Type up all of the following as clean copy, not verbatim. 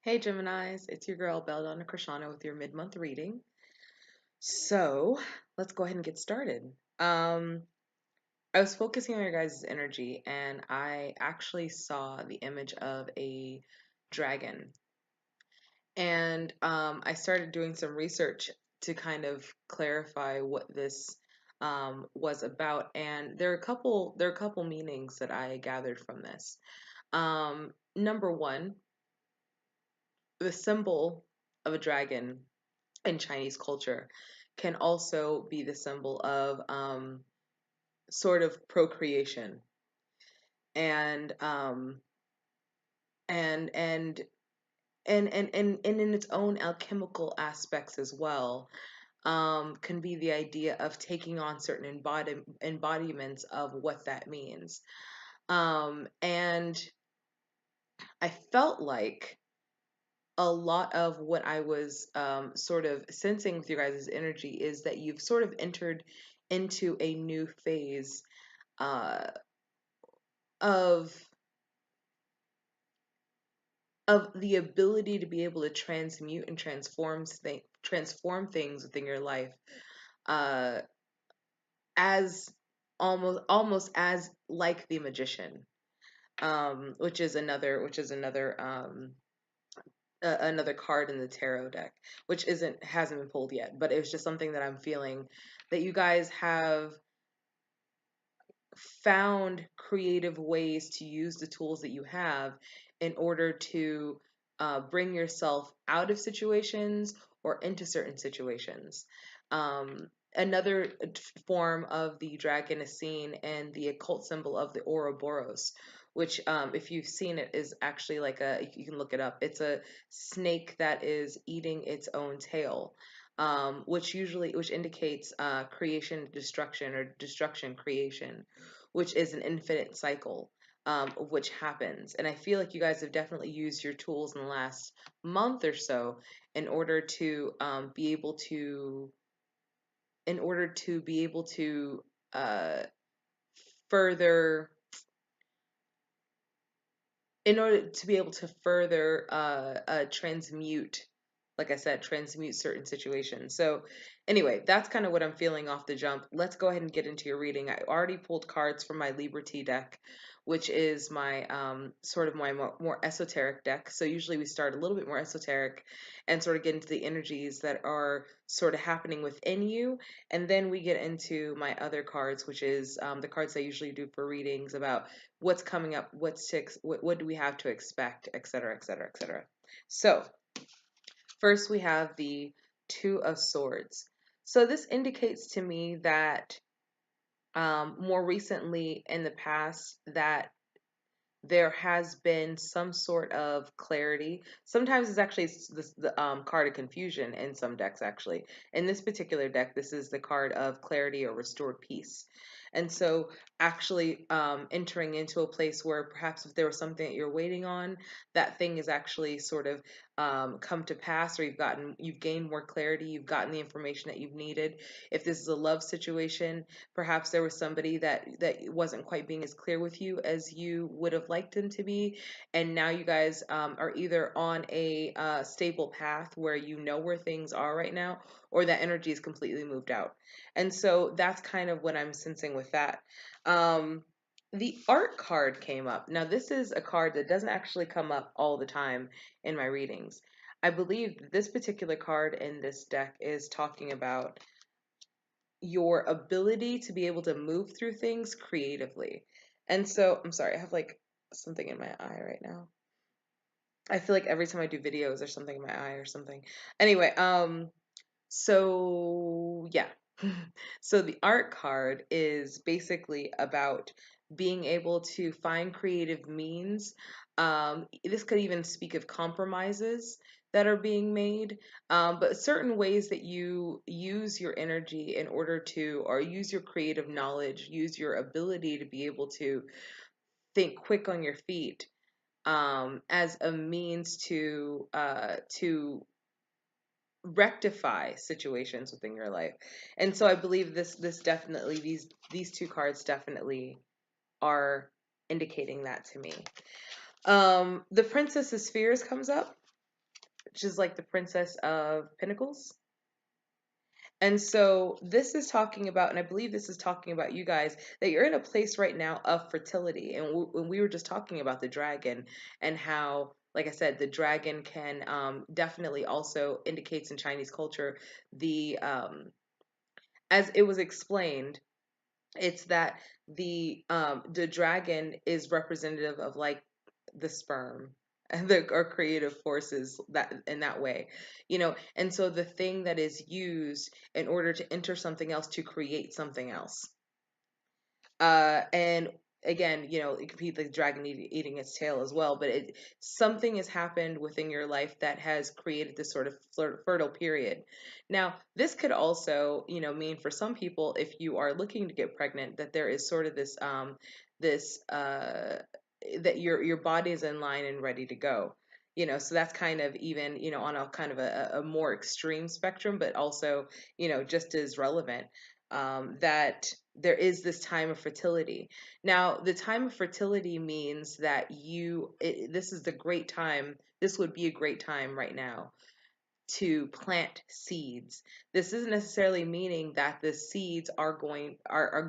Hey Geminis, it's your girl Belladonna Krishana with your mid-month reading. So let's go ahead and get started. Um, I was focusing on your guys' energy and I actually saw the image of a dragon. And I started doing some research to kind of clarify what this was about. And there are a couple meanings that I gathered from this. Number one, the symbol of a dragon in Chinese culture can also be the symbol of sort of procreation and and and and in its own alchemical aspects as well, can be the idea of taking on certain embodiments of what that means. And I felt like a lot of what I was sort of sensing with your guys' energy is that you've sort of entered into a new phase uh, of the ability to be able to transmute and transform things within your life, uh, as almost as like the magician, which is another card in the tarot deck, which hasn't been pulled yet, but it was just something that I'm feeling that you guys have found creative ways to use the tools that you have in order to bring yourself out of situations or into certain situations. Another form of the dragon is seen in the occult symbol of the Ouroboros, which, if you've seen it, is actually like you can look it up. It's a snake that is eating its own tail. Which indicates creation, destruction, or destruction, creation, which is an infinite cycle, of which happens. And I feel like you guys have definitely used your tools in the last month or so in order to be able to, in order to be able to uh, further, in order to be able to further transmute, like I said, transmute certain situations. So anyway, that's kind of what I'm feeling off the jump. Let's go ahead and get into your reading. I already pulled cards from my Liberty deck, which is my sort of my more esoteric deck. So usually we start a little bit more esoteric and sort of get into the energies that are sort of happening within you, and then we get into my other cards, which is the cards I usually do for readings about what's coming up, what do we have to expect, etc., etc., etc. So first we have the Two of Swords. So this indicates to me that more recently in the past that there has been some sort of clarity. Sometimes it's actually the card of confusion in some decks, actually. In this particular deck, this is the card of clarity or restored peace. And so, actually, entering into a place where perhaps if there was something that you're waiting on, that thing is actually sort of come to pass, or you've gained more clarity, you've gotten the information that you've needed. If this is a love situation, perhaps there was somebody that wasn't quite being as clear with you as you would have liked them to be, and now you guys are either on a stable path where you know where things are right now, or that energy is completely moved out. And so that's kind of what I'm sensing with that. The art card came up. Now, this is a card that doesn't actually come up all the time in my readings. I believe this particular card in this deck is talking about your ability to be able to move through things creatively. And so, I'm sorry, I have like something in my eye right now. I feel like every time I do videos, there's something in my eye or something. Anyway, so yeah. So the art card is basically about being able to find creative means. This could even speak of compromises that are being made, but certain ways that you use your energy in order to, or use your creative knowledge, use your ability to be able to think quick on your feet, as a means to rectify situations within your life. And so I believe this definitely, these two cards definitely are indicating that to me. The Princess of Spheres comes up. which is like the Princess of Pentacles. And so this is talking about, and I believe this is talking about you guys, that you're in a place right now of fertility. And when we were just talking about the dragon and how, like I said, the dragon can definitely also indicates in Chinese culture as it was explained, it's that the dragon is representative of like the sperm and the our creative forces that in that way, and so the thing that is used in order to enter something else to create something else. And again, it could be the dragon eating its tail as well, but something has happened within your life that has created this sort of fertile period. Now, this could also, mean for some people, if you are looking to get pregnant, that there is sort of this that your body is in line and ready to go. So that's kind of even, on a kind of a more extreme spectrum, but also, just as relevant, that there is this time of fertility. Now, the time of fertility means that this is the great time. This would be a great time right now to plant seeds. This isn't necessarily meaning that the seeds are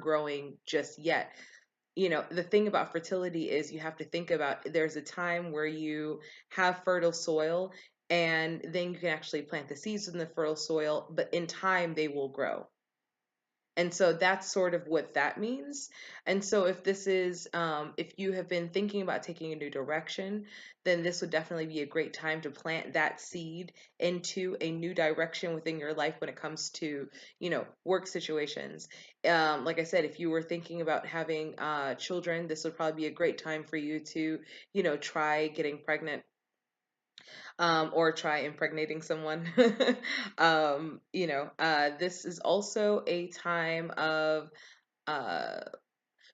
growing just yet. The thing about fertility is you have to think about there's a time where you have fertile soil and then you can actually plant the seeds in the fertile soil, but in time they will grow. And so that's sort of what that means. And so if this is, if you have been thinking about taking a new direction, then this would definitely be a great time to plant that seed into a new direction within your life when it comes to, work situations. Like I said, if you were thinking about having children, this would probably be a great time for you to, try getting pregnant, or try impregnating someone. This is also a time of uh,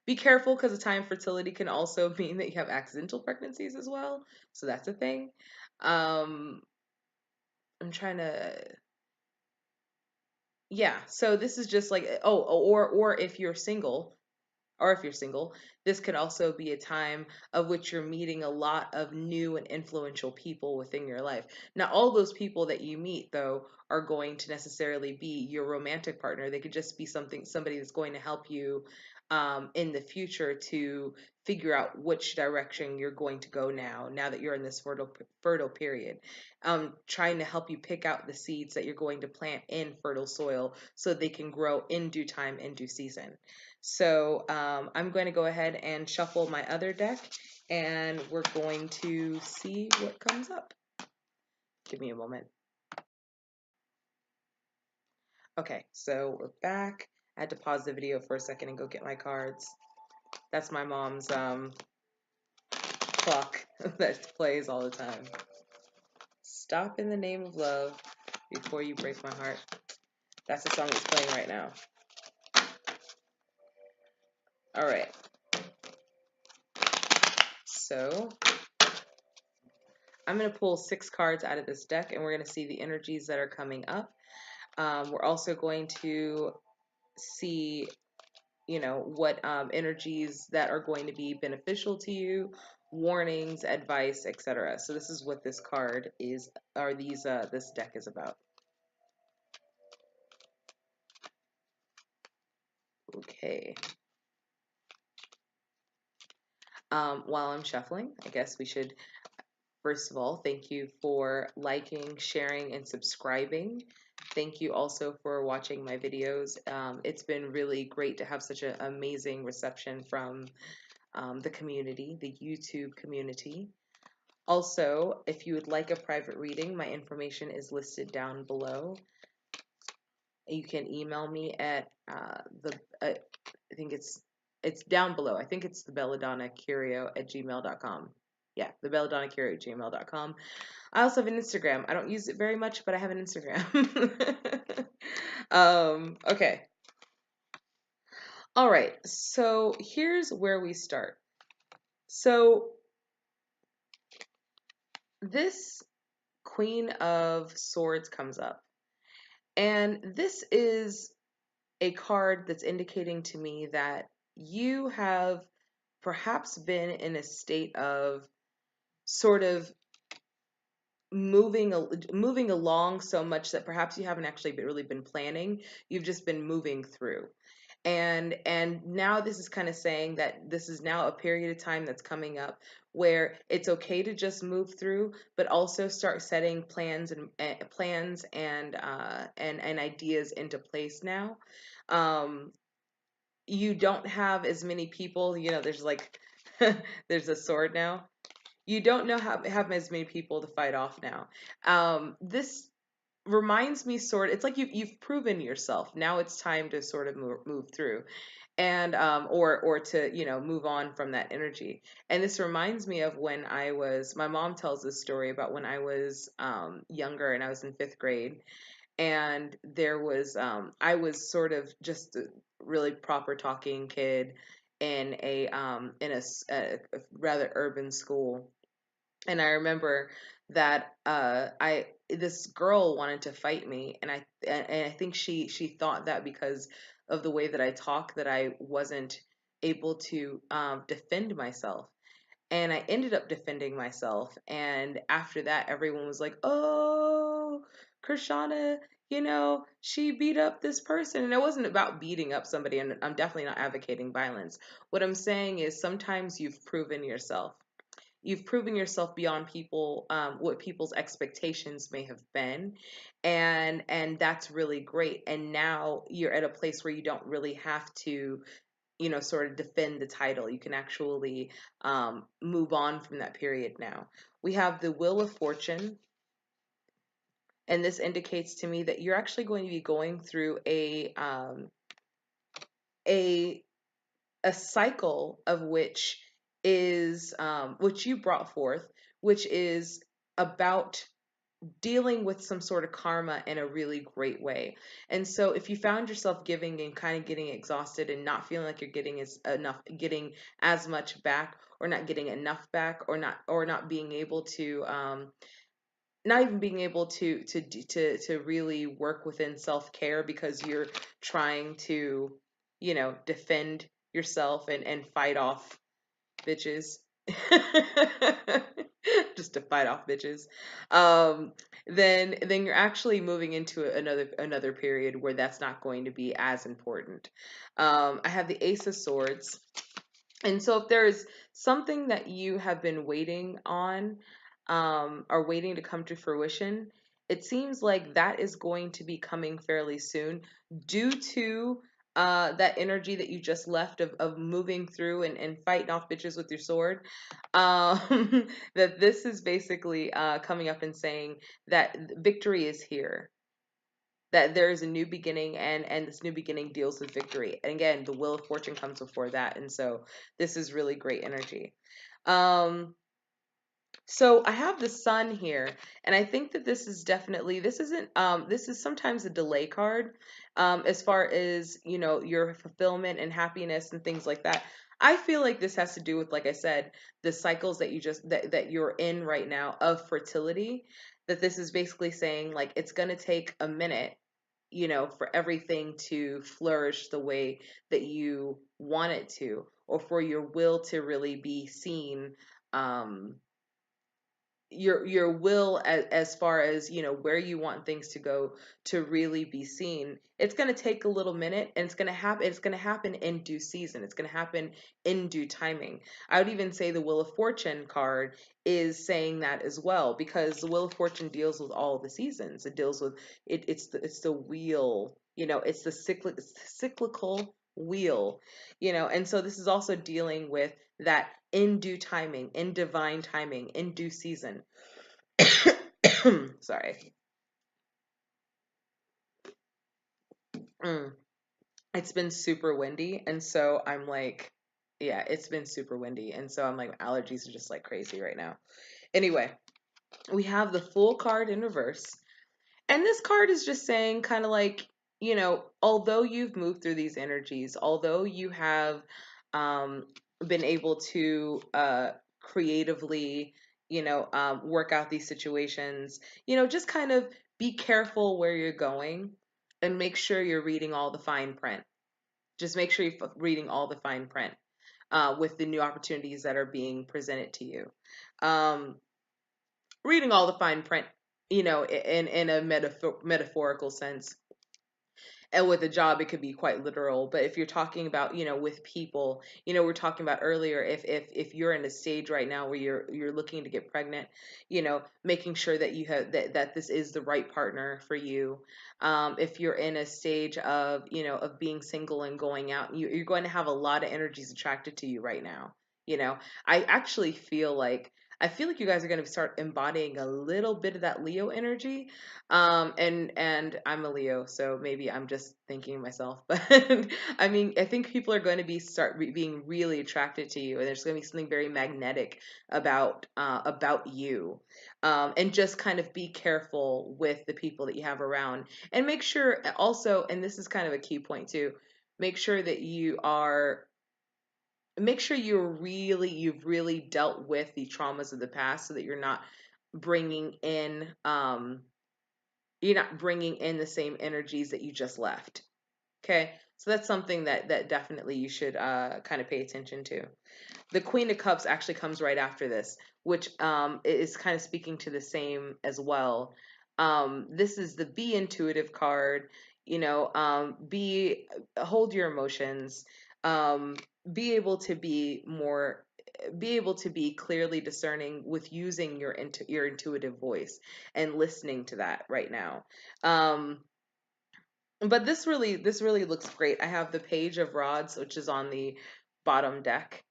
be careful because the time fertility can also mean that you have accidental pregnancies as well. So that's a thing. Um, I'm trying to, yeah. So this is just like, or if you're single, this could also be a time of which you're meeting a lot of new and influential people within your life. Now, all those people that you meet, though, are going to necessarily be your romantic partner. They could just be somebody that's going to help you in the future to figure out which direction you're going to go now that you're in this fertile period. Trying to help you pick out the seeds that you're going to plant in fertile soil so they can grow in due time, in due season. So I'm going to go ahead and shuffle my other deck, and we're going to see what comes up. Give me a moment. Okay, so we're back. I had to pause the video for a second and go get my cards. That's my mom's clock that plays all the time. Stop in the name of love before you break my heart. That's the song that's playing right now. All right. So I'm going to pull 6 cards out of this deck, and we're going to see the energies that are coming up. We're also going to see, what energies that are going to be beneficial to you, warnings, advice, etc. So this is what this card is, or this deck is about. Okay. While I'm shuffling, I guess we should, first of all, thank you for liking, sharing, and subscribing. Thank you also for watching my videos. It's been really great to have such an amazing reception from the community, the YouTube community. Also, if you would like a private reading, my information is listed down below. You can email me at I think it's down below. I think it's the belladonnacurio@gmail.com. Yeah, the belladonnacurio@gmail.com. I also have an Instagram. I don't use it very much, but I have an Instagram. Okay. All right. So here's where we start. So this Queen of Swords comes up. And this is a card that's indicating to me that you have perhaps been in a state of sort of moving along so much that perhaps you haven't actually really been planning. You've just been moving through. And now this is kind of saying that this is now a period of time that's coming up where it's okay to just move through, but also start setting plans and ideas into place now. Um, you don't have as many people, there's like there's a sword now. You don't know how have as many people to fight off now. This reminds me it's like you've proven yourself. Now it's time to sort of move through, and or to move on from that energy. And this reminds me of when my mom tells this story about when I was younger and I was in fifth grade, and I was sort of just a really proper talking kid in a rather urban school. And I remember that I this girl wanted to fight me, and I think she thought that because of the way that I talk, that I wasn't able to defend myself. And I ended up defending myself. And after that, everyone was like, "Oh, Krishana, she beat up this person." And it wasn't about beating up somebody, and I'm definitely not advocating violence. What I'm saying is sometimes you've proven yourself beyond what people's expectations may have been, and that's really great. And now you're at a place where you don't really have to sort of defend the title. You can actually move on from that period now. We have the Wheel of Fortune, and this indicates to me that you're actually going to be going through a a cycle of which you brought forth, which is about dealing with some sort of karma in a really great way. And so if you found yourself giving and kind of getting exhausted and not feeling like you're getting as much back, or not getting enough back, or not being able to not even being able to really work within self-care because you're trying to defend yourself and fight off bitches. Just to fight off bitches. um then you're actually moving into another period where that's not going to be as important. I have the Ace of Swords. And so if there is something that you have been waiting on, or waiting to come to fruition, it seems like that is going to be coming fairly soon, due to that energy that you just left of moving through and fighting off bitches with your sword. That this is basically coming up and saying that victory is here, that there is a new beginning, and this new beginning deals with victory. And again, the Wheel of Fortune comes before that, and so this is really great energy. Um so I have the Sun here, and I think that this is sometimes a delay card, as far as your fulfillment and happiness and things like that. I feel like this has to do with, like I said, the cycles that you're in right now of fertility. That this is basically saying, like, it's going to take a minute, for everything to flourish the way that you want it to, or for your will to really be seen. Um, your will, as far as where you want things to go, to really be seen. It's going to take a little minute, and it's going to happen in due season. It's going to happen in due timing. I would even say the Wheel of Fortune card is saying that as well, because the Wheel of Fortune deals with all the seasons. It deals with it's the wheel, it's the cyclical wheel. And so this is also dealing with that in due timing, in divine timing, in due season. Sorry. Mm. It's been super windy, and so I'm like, yeah, it's been super windy, and so I'm like, allergies are just like crazy right now. Anyway, we have the Fool card in reverse. And this card is just saying, kind of like, although you've moved through these energies, although you have um, been able to creatively, work out these situations, just kind of be careful where you're going, and make sure you're reading all the fine print. Just make sure you're reading all the fine print with the new opportunities that are being presented to you. Um, reading all the fine print, in a metaphorical sense. And with a job, it could be quite literal. But if you're talking about, with people, we're talking about earlier, if you're in a stage right now where you're looking to get pregnant, making sure that you have that this is the right partner for you. If you're in a stage of, of being single and going out, you're going to have a lot of energies attracted to you right now. You know, I actually feel like you guys are going to start embodying a little bit of that Leo energy. And I'm a Leo, so maybe I'm just thinking myself, but I mean, I think people are going to being really attracted to you, and there's going to be something very magnetic about you. And just kind of be careful with the people that you have around, and make sure also, and this is kind of a key point too, make sure that you've really dealt with the traumas of the past, so that bringing in um you're not bringing in the same energies that you just left. Okay, so that's something that definitely you should kind of pay attention to. The Queen of Cups actually comes right after this, which is kind of speaking to the same as well. This is the be intuitive card. Be hold your emotions. Um, be able to be clearly discerning with using your intuitive voice and listening to that right now. Um, but this really looks great. I have the Page of Rods, which is on the bottom deck.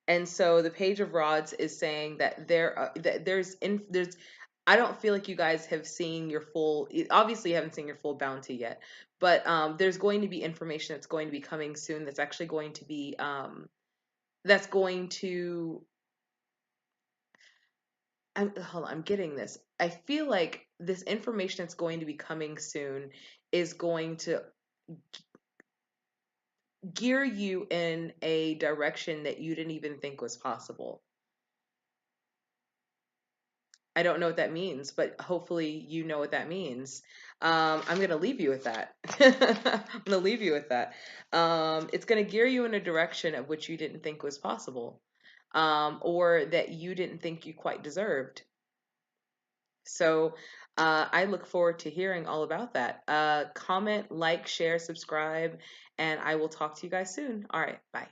And so the Page of Rods is saying that there's I don't feel like you guys have seen your full, obviously you haven't seen your full bounty yet, but there's going to be information that's going to be coming soon, that's actually going to be that's going to hold on, I'm getting this. I feel like this information that's going to be coming soon is going to gear you in a direction that you didn't even think was possible. I don't know what that means, but hopefully you know what that means. I'm going to leave you with that. I'm going to leave you with that. It's going to gear you in a direction of which you didn't think was possible, or that you didn't think you quite deserved. So I look forward to hearing all about that. Comment, like, share, subscribe, and I will talk to you guys soon. All right, bye.